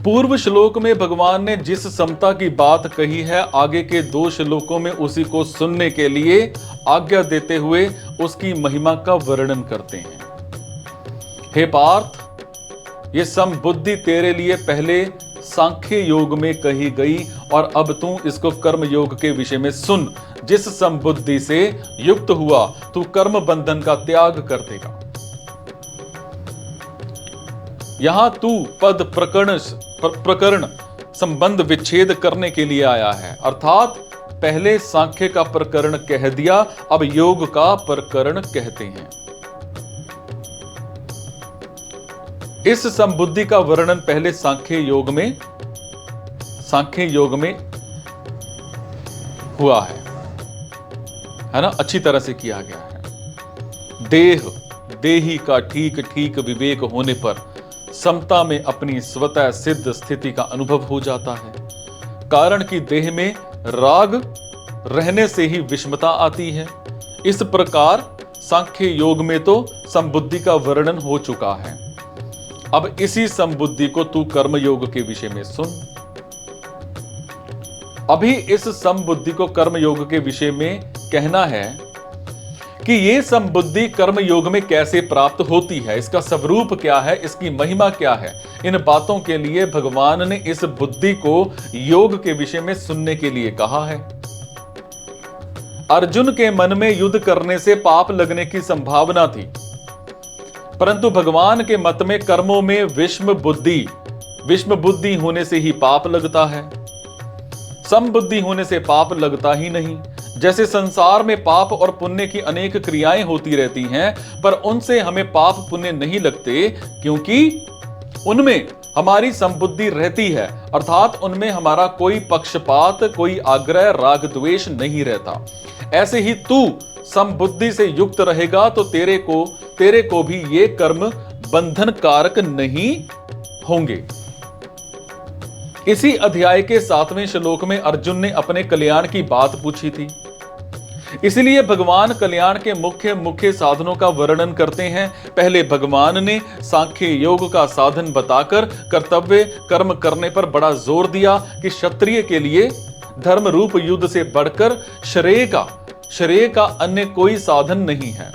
पूर्व श्लोक में भगवान ने जिस समता की बात कही है, आगे के 2 श्लोकों में उसी को सुनने के लिए आज्ञा देते हुए उसकी महिमा का वर्णन करते हैं। हे पार्थ, ये समबुद्धि तेरे लिए पहले सांख्य योग में कही गई और अब तू इसको कर्म योग के विषय में सुन। जिस समबुद्धि से युक्त हुआ तू कर्म बंधन का त्याग कर देगा। यहां तू पद प्रकरण संबंध विच्छेद करने के लिए आया है, अर्थात पहले सांख्य का प्रकरण कह दिया, अब योग का प्रकरण कहते हैं। इस संबुद्धि का वर्णन पहले सांख्य योग में हुआ है ना, अच्छी तरह से किया गया है। देही का ठीक ठीक विवेक होने पर समता में अपनी स्वतः सिद्ध स्थिति का अनुभव हो जाता है। कारण कि देह में राग रहने से ही विषमता आती है। इस प्रकार सांख्य योग में तो संबुद्धि का वर्णन हो चुका है। अब इसी संबुद्धि को तू कर्म योग के विषय में सुन। अभी इस संबुद्धि को कर्म योग के विषय में कहना है कि ये संबुद्धि कर्म योग में कैसे प्राप्त होती है, इसका स्वरूप क्या है, इसकी महिमा क्या है। इन बातों के लिए भगवान ने इस बुद्धि को योग के विषय में सुनने के लिए कहा है। अर्जुन के मन में युद्ध करने से पाप लगने की संभावना थी, परंतु भगवान के मत में कर्मों में विषम बुद्धि होने से ही पाप लगता है, समबुद्धि होने से पाप लगता ही नहीं। जैसे संसार में पाप और पुण्य की अनेक क्रियाएं होती रहती हैं, पर उनसे हमें पाप पुण्य नहीं लगते, क्योंकि उनमें हमारी संबुद्धि रहती है, अर्थात उनमें हमारा कोई पक्षपात, कोई आग्रह, राग द्वेष नहीं रहता। ऐसे ही तू संबुद्धि से युक्त रहेगा तो तेरे को भी ये कर्म बंधन कारक नहीं होंगे। इसी अध्याय के 7वें श्लोक में अर्जुन ने अपने कल्याण की बात पूछी थी, इसलिए भगवान कल्याण के मुख्य साधनों का वर्णन करते हैं। पहले भगवान ने सांख्य योग का साधन बताकर कर्तव्य कर्म करने पर बड़ा जोर दिया कि क्षत्रिय के लिए धर्म रूप युद्ध से बढ़कर श्रेय का अन्य कोई साधन नहीं है।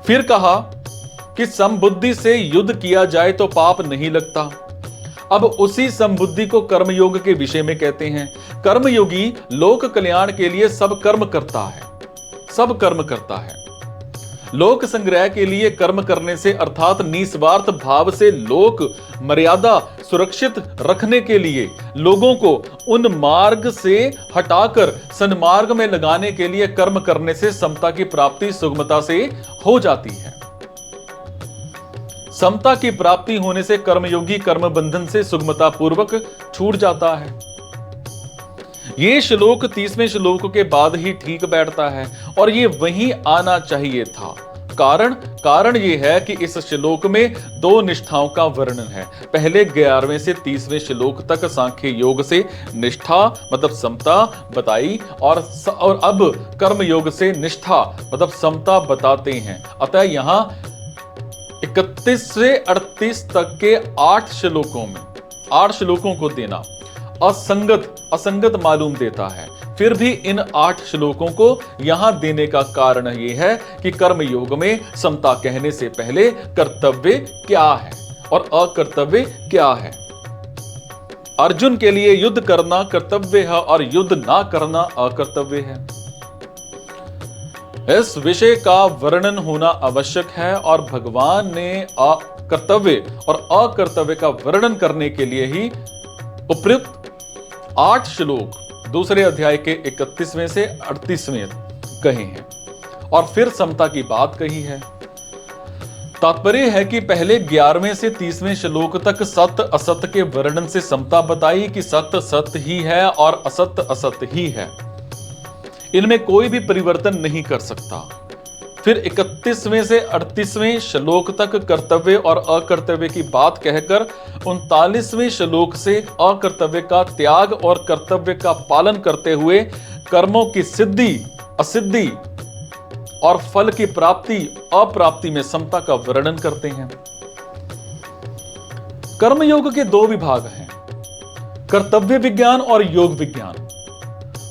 फिर कहा कि समबुद्धि से युद्ध किया जाए तो पाप नहीं लगता। अब उसी समबुद्धि को कर्मयोग के विषय में कहते हैं। कर्मयोगी लोक कल्याण के लिए सब कर्म करता है। लोक संग्रह के लिए कर्म करने से, अर्थात निस्वार्थ भाव से लोक मर्यादा सुरक्षित रखने के लिए, लोगों को उन मार्ग से हटाकर सन्मार्ग में लगाने के लिए कर्म करने से समता की प्राप्ति सुगमता से हो जाती है। समता की प्राप्ति होने से कर्मयोगी कर्म बंधन से सुगमता पूर्वक छूट जाता है। ये श्लोक 30वें श्लोक के बाद ही ठीक बैठता है और ये वहीं आना चाहिए था। कारण ये है कि इस श्लोक में 2 निष्ठाओं का वर्णन है। पहले 11वें से 30वें श्लोक तक सांख्य योग से निष्ठा मतलब समता बताई और अब कर्म योग से निष्ठा मतलब समता बताते हैं। अतः यहां 31 से 38 तक के 8 श्लोकों को देना असंगत मालूम देता है। फिर भी इन 8 श्लोकों को यहां देने का कारण यह है कि कर्म योग में समता कहने से पहले कर्तव्य क्या है और अकर्तव्य क्या है। अर्जुन के लिए युद्ध करना कर्तव्य है और युद्ध ना करना अकर्तव्य है। इस विषय का वर्णन होना आवश्यक है और भगवान ने कर्तव्य और अकर्तव्य का वर्णन करने के लिए ही उपयुक्त 8 श्लोक दूसरे अध्याय के 31वें से 38वें कहे हैं और फिर समता की बात कही है। तात्पर्य है कि पहले 11वें से 30वें श्लोक तक सत्य असत्य के वर्णन से समता बताई कि सत्य सत्य ही है और असत्य असत्य ही है, इनमें कोई भी परिवर्तन नहीं कर सकता। फिर 31वें से 38वें श्लोक तक कर्तव्य और अकर्तव्य की बात कहकर 39वें श्लोक से अकर्तव्य का त्याग और कर्तव्य का पालन करते हुए कर्मों की सिद्धि असिद्धि और फल की प्राप्ति अप्राप्ति में समता का वर्णन करते हैं। कर्मयोग के दो विभाग हैं, कर्तव्य विज्ञान और योग विज्ञान।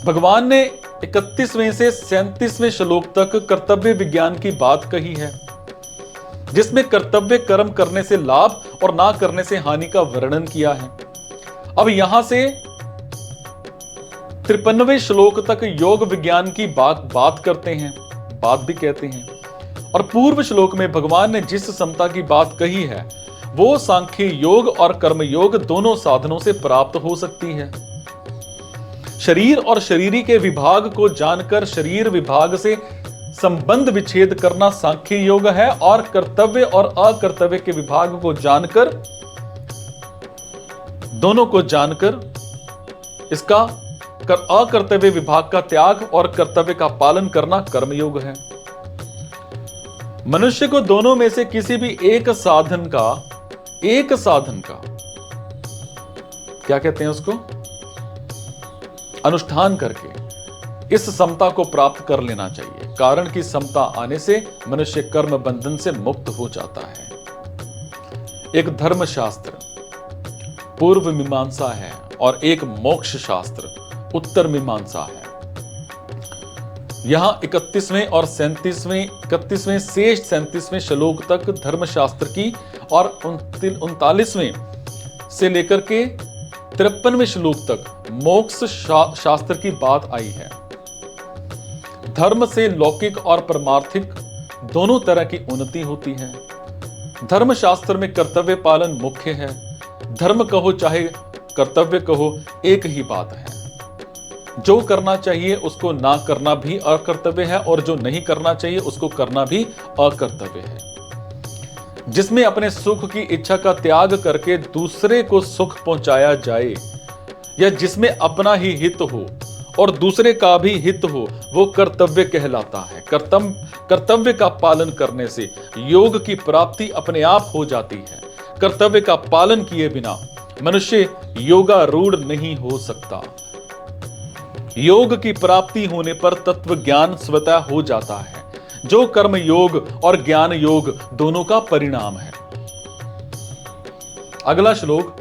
भगवान ने 31वें से 37वें श्लोक तक कर्तव्य विज्ञान की बात कही है, जिसमें कर्तव्य कर्म करने से लाभ और ना करने से हानि का वर्णन किया है। अब यहां से 53वें श्लोक तक योग विज्ञान की बात करते हैं, बात भी कहते हैं। और पूर्व श्लोक में भगवान ने जिस समता की बात कही है वो सांख्य योग और कर्म योग दोनों साधनों से प्राप्त हो सकती है। शरीर और शरीरी के विभाग को जानकर शरीर विभाग से संबंध विच्छेद करना सांख्य योग है, और कर्तव्य और अकर्तव्य के विभाग को जानकर, दोनों को जानकर इसका अकर्तव्य विभाग का त्याग और कर्तव्य का पालन करना कर्मयोग है। मनुष्य को दोनों में से किसी भी एक साधन का क्या कहते हैं उसको, अनुष्ठान करके इस समता को प्राप्त कर लेना चाहिए। कारण कि समता आने से मनुष्य कर्म बंधन से मुक्त हो जाता है। एक धर्मशास्त्र पूर्व मीमांसा है और एक मोक्ष शास्त्र उत्तर मीमांसा है। यहां 31वें और 31वें से 37वें श्लोक तक धर्मशास्त्र की और 39वें से लेकर के 53वें श्लोक तक मोक्ष शास्त्र की बात आई है। धर्म से लौकिक और परमार्थिक दोनों तरह की उन्नति होती है। धर्मशास्त्र में कर्तव्य पालन मुख्य है। धर्म कहो चाहे कर्तव्य कहो, एक ही बात है। जो करना चाहिए उसको ना करना भी अकर्तव्य है, और जो नहीं करना चाहिए उसको करना भी अकर्तव्य है। जिसमें अपने सुख की इच्छा का त्याग करके दूसरे को सुख पहुंचाया जाए, या जिसमें अपना ही हित हो और दूसरे का भी हित हो, वो कर्तव्य कहलाता है। कर्तव्य का पालन करने से योग की प्राप्ति अपने आप हो जाती है। कर्तव्य का पालन किए बिना मनुष्य योगारूढ़ नहीं हो सकता। योग की प्राप्ति होने पर तत्व ज्ञान स्वतः हो जाता है, जो कर्म योग और ज्ञान योग दोनों का परिणाम है। अगला श्लोक,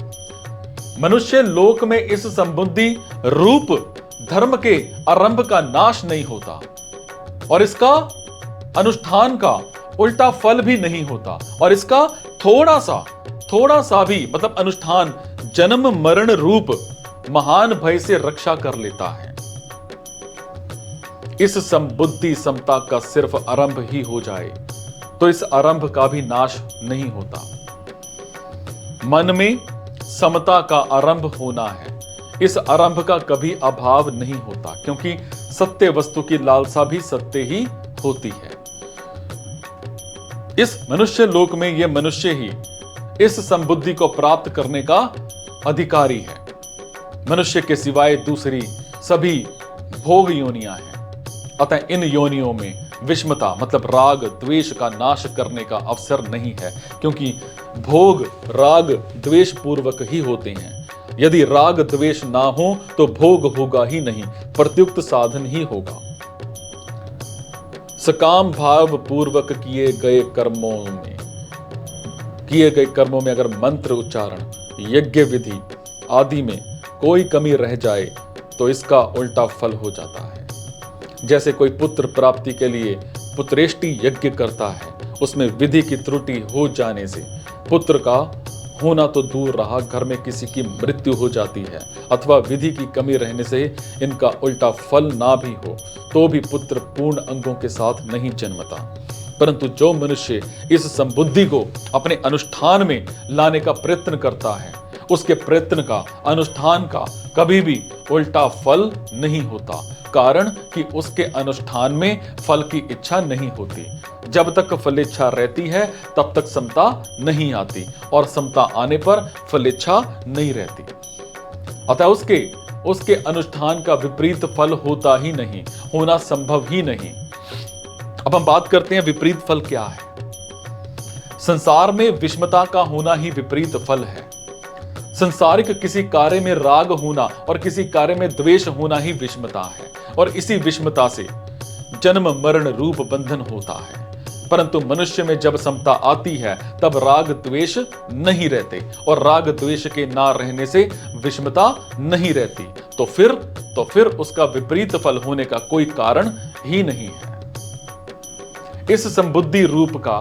मनुष्य लोक में इस संबुद्धि रूप धर्म के आरंभ का नाश नहीं होता, और इसका अनुष्ठान का उल्टा फल भी नहीं होता, और इसका थोड़ा सा भी मतलब अनुष्ठान जन्म मरण रूप महान भय से रक्षा कर लेता है। इस संबुद्धि समता का सिर्फ आरंभ ही हो जाए तो इस आरंभ का भी नाश नहीं होता। मन में समता का आरंभ होना है, इस आरंभ का कभी अभाव नहीं होता, क्योंकि सत्य वस्तु की लालसा भी सत्य ही होती है। इस मनुष्य लोक में यह मनुष्य ही इस संबुद्धि को प्राप्त करने का अधिकारी है। मनुष्य के सिवाय दूसरी सभी भोग योनियां हैं। अतः इन योनियों में विषमता मतलब राग द्वेष का नाश करने का अवसर नहीं है, क्योंकि भोग राग द्वेष पूर्वक ही होते हैं। यदि राग द्वेष ना हो तो भोग होगा ही नहीं, प्रत्युक्त साधन ही होगा। सकाम भाव पूर्वक किए गए कर्मों में अगर मंत्र उच्चारण यज्ञ विधि आदि में कोई कमी रह जाए तो इसका उल्टा फल हो जाता है। जैसे कोई पुत्र प्राप्ति के लिए पुत्रेष्टि यज्ञ करता है, उसमें विधि की त्रुटि हो जाने से पुत्र का होना तो दूर रहा, घर में किसी की मृत्यु हो जाती है, अथवा विधि की कमी रहने से इनका उल्टा फल ना भी हो तो भी पुत्र पूर्ण अंगों के साथ नहीं जन्मता। परंतु जो मनुष्य इस संबुद्धि को अपने अनुष्ठान में लाने का प्रयत्न करता है, उसके प्रयत्न का अनुष्ठान का कभी भी उल्टा फल नहीं होता, कारण कि उसके अनुष्ठान में फल की इच्छा नहीं होती। जब तक फलेच्छा रहती है तब तक समता नहीं आती, और समता आने पर फलेच्छा नहीं रहती। अतः उसके अनुष्ठान का विपरीत फल होता ही नहीं, होना संभव ही नहीं। अब हम बात करते हैं विपरीत फल क्या है। संसार में विषमता का होना ही विपरीत फल है। संसारिक किसी कार्य में राग होना और किसी कार्य में द्वेष होना ही विषमता है, और इसी विषमता से जन्म मरण रूप बंधन होता है। परंतु मनुष्य में जब समता आती है तब राग द्वेष नहीं रहते, और राग द्वेष के ना रहने से विषमता नहीं रहती। तो फिर उसका विपरीत फल होने का कोई कारण ही नहीं है। इस संबुद्धि रूप का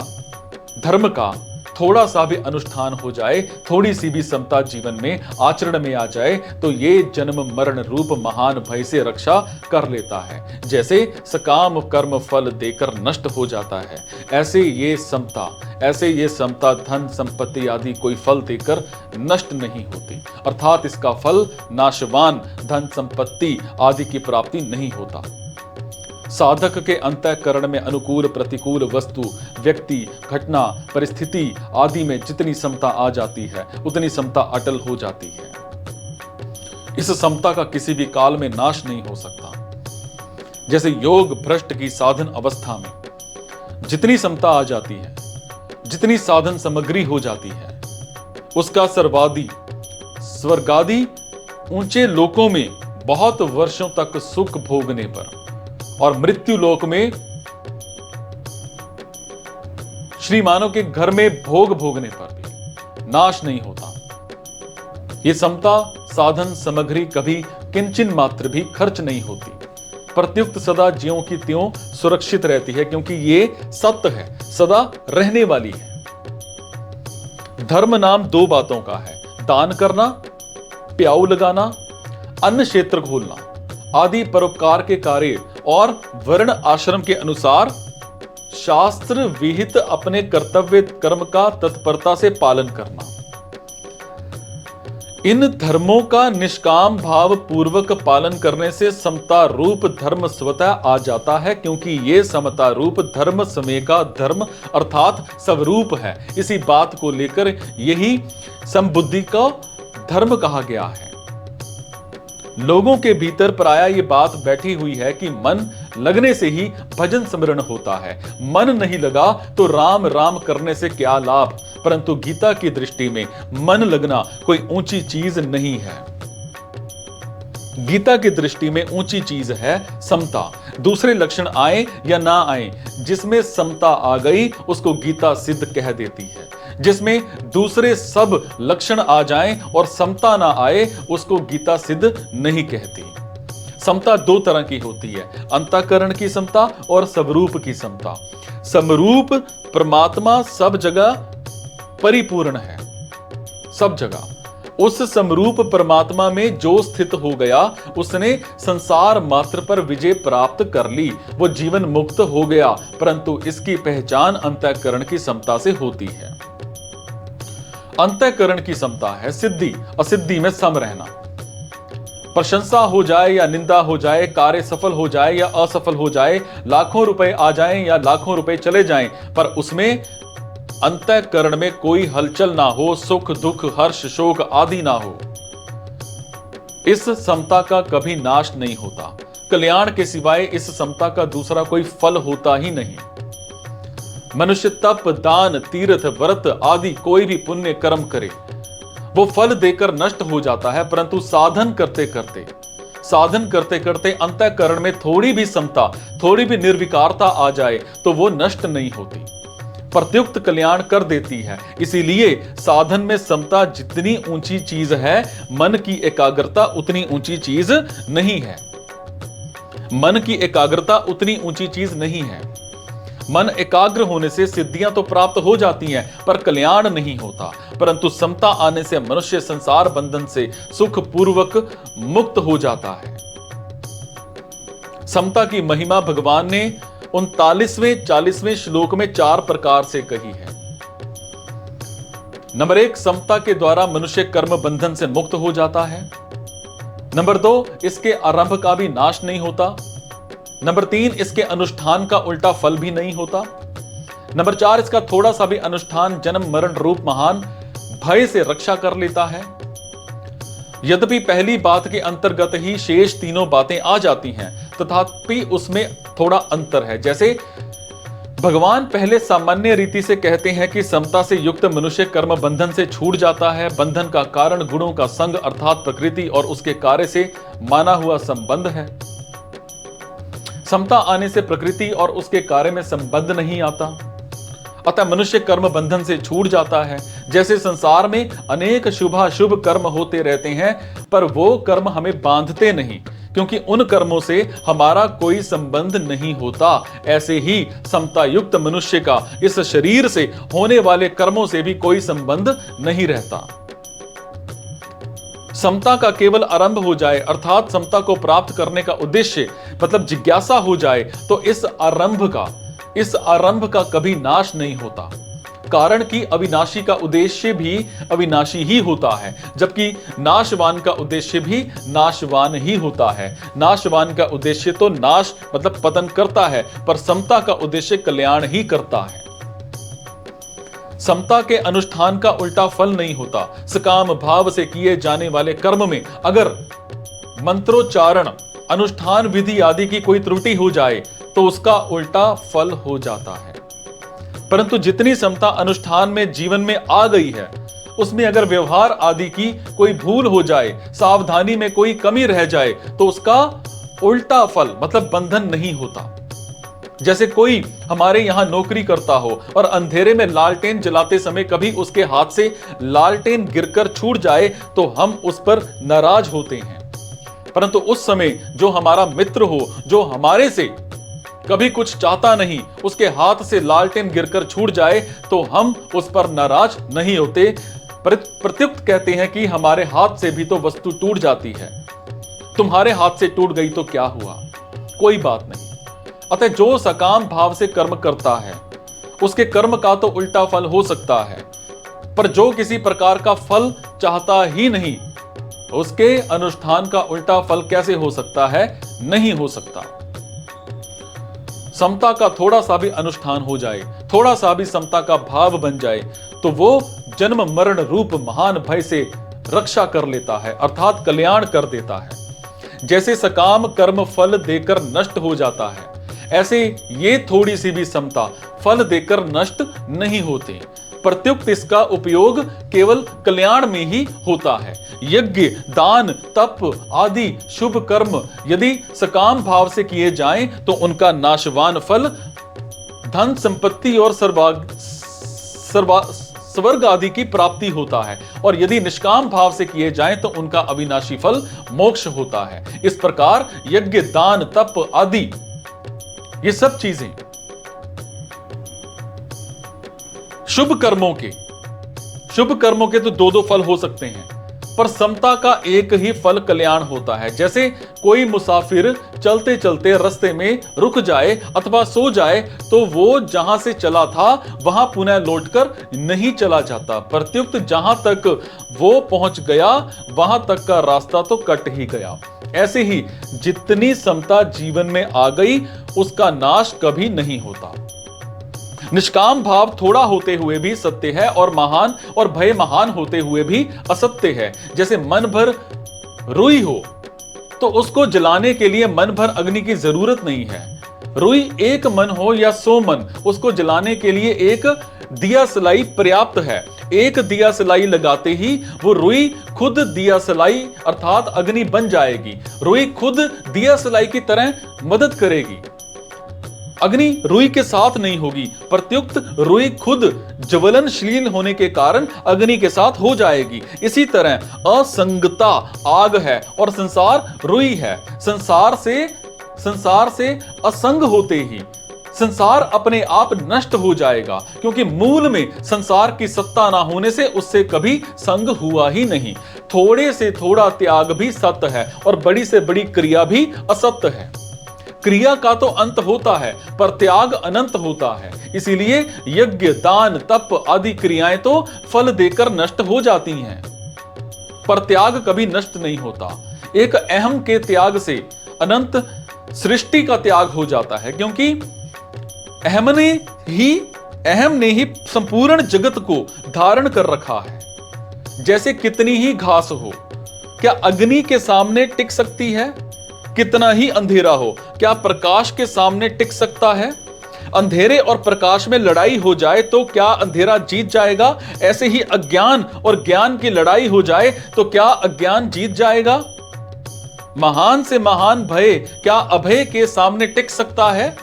धर्म का थोड़ा सा भी अनुष्ठान हो जाए, थोड़ी सी भी समता जीवन में आचरण में आ जाए, तो ये जन्म मरण रूप महान भय से रक्षा कर लेता है। जैसे सकाम कर्म फल देकर नष्ट हो जाता है, ऐसे ये समता धन संपत्ति आदि कोई फल देकर नष्ट नहीं होती, अर्थात इसका फल नाशवान धन संपत्ति आदि की प्राप्ति नहीं होता। साधक के अंतःकरण में अनुकूल प्रतिकूल वस्तु, व्यक्ति, घटना, परिस्थिति आदि में जितनी समता आ जाती है उतनी समता अटल हो जाती है। इस समता का किसी भी काल में नाश नहीं हो सकता। जैसे योग भ्रष्ट की साधन अवस्था में जितनी समता आ जाती है, जितनी साधन सामग्री हो जाती है, उसका सर्वादि स्वर्गादि ऊंचे लोकों में बहुत वर्षों तक सुख भोगने पर और मृत्यु लोक में श्रीमानों के घर में भोग भोगने पर भी नाश नहीं होता। यह समता साधन सामग्री कभी किंचिन मात्र भी खर्च नहीं होती, प्रत्युक्त सदा ज्यों की त्यों सुरक्षित रहती है, क्योंकि ये सत्य है, सदा रहने वाली है। धर्म नाम दो बातों का है, दान करना, प्याऊ लगाना, अन्न क्षेत्र खोलना आदि परोपकार के कार्य और वर्ण आश्रम के अनुसार शास्त्र विहित अपने कर्तव्य कर्म का तत्परता से पालन करना। इन धर्मों का निष्काम भाव पूर्वक पालन करने से समता रूप धर्म स्वतः आ जाता है, क्योंकि ये समता रूप धर्म समय का धर्म अर्थात स्वरूप है। इसी बात को लेकर यही समबुद्धि का धर्म कहा गया है। लोगों के भीतर प्रायः ये बात बैठी हुई है कि मन लगने से ही भजन स्मरण होता है, मन नहीं लगा तो राम राम करने से क्या लाभ। परंतु गीता की दृष्टि में मन लगना कोई ऊंची चीज नहीं है। गीता की दृष्टि में ऊंची चीज है समता। दूसरे लक्षण आए या ना आए, जिसमें समता आ गई उसको गीता सिद्ध कह देती है। जिसमें दूसरे सब लक्षण आ जाएं और समता ना आए उसको गीता सिद्ध नहीं कहती। समता दो तरह की होती है, अंतःकरण की समता और स्वरूप की समता। समरूप परमात्मा सब जगह परिपूर्ण है, सब जगह। उस समरूप परमात्मा में जो स्थित हो गया उसने संसार मात्र पर विजय प्राप्त कर ली, वो जीवन मुक्त हो गया। परंतु इसकी पहचान अंतःकरण की समता से होती है। अंतःकरण की समता है सिद्धि असिद्धि में सम रहना। प्रशंसा हो जाए या निंदा हो जाए, कार्य सफल हो जाए या असफल हो जाए, लाखों रुपए आ जाएं या लाखों रुपए चले जाएं, पर उसमें अंतःकरण में कोई हलचल ना हो, सुख दुख हर्ष शोक आदि ना हो। इस समता का कभी नाश नहीं होता। कल्याण के सिवाय इस समता का दूसरा कोई फल होता ही नहीं। मनुष्य तप दान तीर्थ व्रत आदि कोई भी पुण्य कर्म करे, वो फल देकर नष्ट हो जाता है। परंतु साधन करते करते अंतःकरण में थोड़ी भी समता, थोड़ी भी निर्विकारता आ जाए तो वो नष्ट नहीं होती, प्रत्युक्त कल्याण कर देती है। इसीलिए साधन में समता जितनी ऊंची चीज है, मन की एकाग्रता उतनी ऊंची चीज नहीं है। मन की एकाग्रता उतनी ऊंची चीज नहीं है। मन एकाग्र होने से सिद्धियां तो प्राप्त हो जाती हैं, पर कल्याण नहीं होता। परंतु समता आने से मनुष्य संसार बंधन से सुख पूर्वक मुक्त हो जाता है। समता की महिमा भगवान ने 39वें 40वें श्लोक में 4 प्रकार से कही है। नंबर 1, समता के द्वारा मनुष्य कर्म बंधन से मुक्त हो जाता है। नंबर 2, इसके आरंभ का भी नाश नहीं होता। नंबर 3, इसके अनुष्ठान का उल्टा फल भी नहीं होता। नंबर 4, इसका थोड़ा सा भी अनुष्ठान जन्म मरण रूप महान भय से रक्षा कर लेता है। यद्यपि पहली बात के अंतर्गत ही शेष तीनों बातें आ जाती हैं, तथापि उसमें थोड़ा अंतर है। जैसे भगवान पहले सामान्य रीति से कहते हैं कि समता से युक्त मनुष्य कर्म बंधन से छूट जाता है। बंधन का कारण गुणों का संग अर्थात प्रकृति और उसके कार्य से माना हुआ संबंध है। समता आने से प्रकृति और उसके कार्य में संबंध नहीं आता। अतः मनुष्य कर्म बंधन से छूट जाता है। जैसे संसार में अनेक शुभाशुभ कर्म होते रहते हैं, पर वो कर्म हमें बांधते नहीं, क्योंकि उन कर्मों से हमारा कोई संबंध नहीं होता। ऐसे ही समता युक्त मनुष्य का इस शरीर से होने वाले कर्मों से भी कोई संबंध नहीं रहता। समता का केवल आरंभ हो जाए, अर्थात समता को प्राप्त करने का उद्देश्य मतलब जिज्ञासा हो जाए, तो इस आरंभ का कभी नाश नहीं होता। कारण कि अविनाशी का उद्देश्य भी अविनाशी ही होता है, जबकि नाशवान का उद्देश्य भी नाशवान ही होता है। नाशवान का उद्देश्य तो नाश मतलब पतन करता है, पर समता का उद्देश्य कल्याण ही करता है। समता के अनुष्ठान का उल्टा फल नहीं होता। सकाम भाव से किए जाने वाले कर्म में अगर मंत्रोच्चारण, अनुष्ठान विधि आदि की कोई त्रुटि हो जाए तो उसका उल्टा फल हो जाता है। परंतु जितनी समता अनुष्ठान में जीवन में आ गई है, उसमें अगर व्यवहार आदि की कोई भूल हो जाए, सावधानी में कोई कमी रह जाए, तो उसका उल्टा फल मतलब बंधन नहीं होता। जैसे कोई हमारे यहां नौकरी करता हो और अंधेरे में लालटेन जलाते समय कभी उसके हाथ से लालटेन गिरकर छूट जाए तो हम उस पर नाराज होते हैं, परंतु उस समय जो हमारा मित्र हो, जो हमारे से कभी कुछ चाहता नहीं, उसके हाथ से लालटेन गिरकर छूट जाए तो हम उस पर नाराज नहीं होते। प्रत्युक्त कहते हैं कि हमारे हाथ से भी तो वस्तु टूट जाती है, तुम्हारे हाथ से टूट गई तो क्या हुआ, कोई बात नहीं। अतः जो सकाम भाव से कर्म करता है उसके कर्म का तो उल्टा फल हो सकता है, पर जो किसी प्रकार का फल चाहता ही नहीं, उसके अनुष्ठान का उल्टा फल कैसे हो सकता है? नहीं हो सकता। समता का थोड़ा सा भी अनुष्ठान हो जाए, थोड़ा सा भी समता का भाव बन जाए, तो वो जन्म मरण रूप महान भय से रक्षा कर लेता है, अर्थात कल्याण कर देता है। जैसे सकाम कर्म फल देकर नष्ट हो जाता है, ऐसे ये थोड़ी सी भी समता फल देकर नष्ट नहीं होते। प्रत्युक्त इसका उपयोग केवल कल्याण में ही होता है। यज्ञ, दान, तप आदि शुभ कर्म यदि सकाम भाव से किए जाएं तो उनका नाशवान फल धन संपत्ति और स्वर्ग आदि की प्राप्ति होता है, और यदि निष्काम भाव से किए जाएं तो उनका अविनाशी फल मोक्ष होता है। इस प्रकार यज्ञ, दान, तप आदि ये सब चीजें शुभ कर्मों के तो दो दो फल हो सकते हैं, पर समता का एक ही फल कल्याण होता है। जैसे कोई मुसाफिर चलते चलते रास्ते में रुक जाए अथवा सो जाए तो वो जहां से चला था वहां पुनः लौटकर नहीं चला जाता, प्रत्युक्त जहां तक वो पहुंच गया वहां तक का रास्ता तो कट ही गया। ऐसे ही जितनी समता जीवन में आ गई उसका नाश कभी नहीं होता। निष्काम भाव थोड़ा होते हुए भी सत्य है, और भय महान होते हुए भी असत्य है। जैसे मन भर रुई हो तो उसको जलाने के लिए मन भर अग्नि की जरूरत नहीं है। रुई एक मन हो या 100 मन, उसको जलाने के लिए एक दिया सलाई पर्याप्त है। एक दिया सलाई लगाते ही वो रुई खुद दिया सलाई अर्थात अग्नि बन जाएगी। रुई खुद दिया सलाई की तरह मदद करेगी। अग्नि रुई के साथ नहीं होगी, प्रत्युक्त रुई खुद ज्वलनशील होने के कारण अग्नि के साथ हो जाएगी। इसी तरह असंगता आग है और संसार रुई है। संसार से असंग होते ही संसार अपने आप नष्ट हो जाएगा, क्योंकि मूल में संसार की सत्ता ना होने से उससे कभी संग हुआ ही नहीं। थोड़े से थोड़ा त्याग भी सत्य है और बड़ी से बड़ी क्रिया भी असत्य है। क्रिया का तो अंत होता है पर त्याग अनंत होता है। इसीलिए यज्ञ, दान, तप आदि क्रियाएं तो फल देकर नष्ट हो जाती हैं, पर त्याग कभी नष्ट नहीं होता। एक अहम के त्याग से अनंत सृष्टि का त्याग हो जाता है, क्योंकि अहम ने ही संपूर्ण जगत को धारण कर रखा है। जैसे कितनी ही घास हो, क्या अग्नि के सामने टिक सकती है? कितना ही अंधेरा हो, क्या प्रकाश के सामने टिक सकता है? अंधेरे और प्रकाश में लड़ाई हो जाए तो क्या अंधेरा जीत जाएगा? ऐसे ही अज्ञान और ज्ञान की लड़ाई हो जाए तो क्या अज्ञान जीत जाएगा? महान से महान भय क्या अभय के सामने टिक सकता है?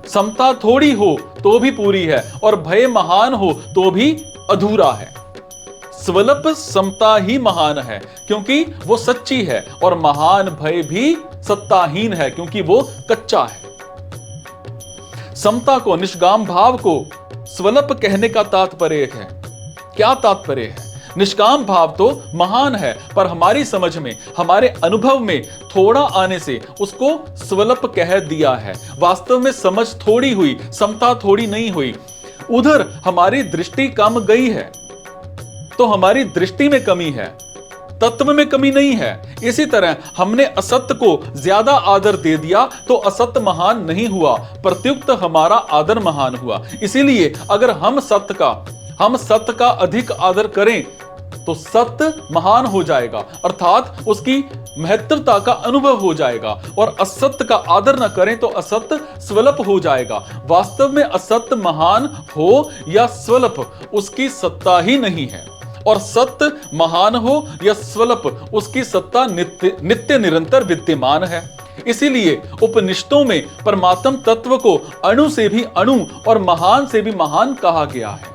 समता थोड़ी हो तो भी पूरी है और भय महान हो तो भी अधूरा है। स्वल्प समता ही महान है क्योंकि वो सच्ची है, और महान भय भी सत्ताहीन है क्योंकि वो कच्चा है। समता को, निष्काम भाव को स्वल्प कहने का तात्पर्य है। क्या तात्पर्य है? निष्काम भाव तो महान है, पर हमारी समझ में, हमारे अनुभव में थोड़ा आने से उसको स्वल्प कह दिया है। वास्तव में समझ थोड़ी हुई, समता थोड़ी नहीं हुई। उधर हमारी दृष्टि कम गई है तो हमारी दृष्टि में कमी है, तत्व में कमी नहीं है। इसी तरह हमने असत्य को ज्यादा आदर दे दिया तो असत्य महान नहीं हुआ, प्रत्युक्त हमारा आदर महान हुआ। इसीलिए अगर हम सत्य का अधिक आदर करें तो सत्य महान हो जाएगा, अर्थात उसकी महत्वता का अनुभव हो जाएगा, और असत्य का आदर न करें तो असत्य स्वल्प हो जाएगा। वास्तव में असत्य महान हो या स्वल्प उसकी सत्ता ही नहीं है, और सत्य महान हो या स्वल्प उसकी सत्ता नित्य निरंतर विद्यमान है। इसीलिए उपनिषदों में परमात्म तत्व को अणु से भी अणु और महान से भी महान कहा गया है।